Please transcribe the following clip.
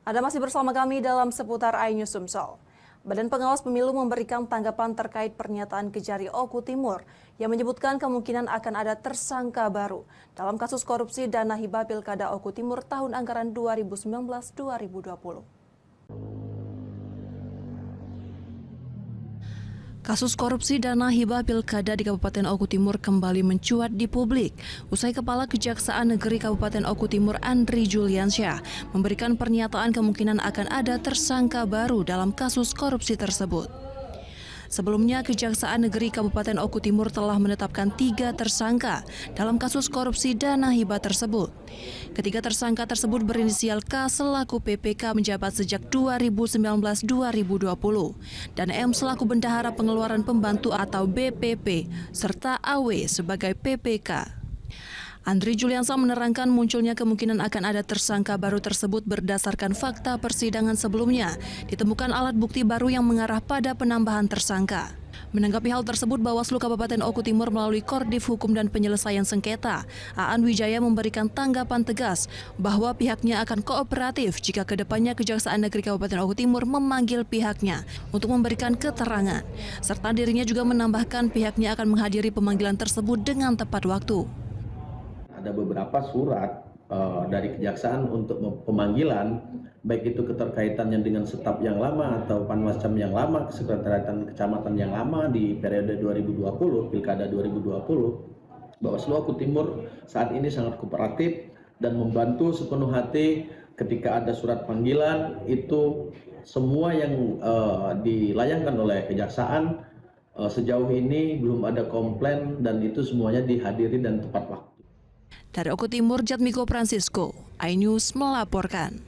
Anda masih bersama kami dalam seputar iNews Sumsel. Badan Pengawas Pemilu memberikan tanggapan terkait pernyataan Kejari Oku Timur yang menyebutkan kemungkinan akan ada tersangka baru dalam kasus korupsi dana hibah Pilkada Oku Timur tahun anggaran 2019-2020. Kasus korupsi dana hibah pilkada di Kabupaten Oku Timur kembali mencuat di publik. Usai Kepala Kejaksaan Negeri Kabupaten Oku Timur Andri Juliansyah memberikan pernyataan kemungkinan akan ada tersangka baru dalam kasus korupsi tersebut. Sebelumnya, Kejaksaan Negeri Kabupaten Oku Timur telah menetapkan 3 tersangka dalam kasus korupsi dana hibah tersebut. Ketiga tersangka tersebut berinisial K selaku PPK menjabat sejak 2019-2020 dan M selaku Bendahara Pengeluaran Pembantu atau BPP serta AW sebagai PPK. Andri Juliansyah menerangkan munculnya kemungkinan akan ada tersangka baru tersebut berdasarkan fakta persidangan sebelumnya. Ditemukan alat bukti baru yang mengarah pada penambahan tersangka. Menanggapi hal tersebut, Bawaslu Kabupaten Oku Timur melalui Kordif Hukum dan Penyelesaian Sengketa, Aan Wijaya memberikan tanggapan tegas bahwa pihaknya akan kooperatif jika kedepannya Kejaksaan Negeri Kabupaten Oku Timur memanggil pihaknya untuk memberikan keterangan. Serta dirinya juga menambahkan pihaknya akan menghadiri pemanggilan tersebut dengan tepat waktu. Ada beberapa surat dari kejaksaan untuk pemanggilan, baik itu keterkaitannya dengan staf yang lama atau panwascam yang lama, sekretariatan kecamatan yang lama di periode 2020, Pilkada 2020. Bawaslu Oku Timur saat ini sangat kooperatif dan membantu sepenuh hati ketika ada surat panggilan, itu semua yang dilayangkan oleh kejaksaan sejauh ini belum ada komplain dan itu semuanya dihadiri dan tepat waktu. Dari Oku Timur, Jatmiko Francisco, iNews melaporkan.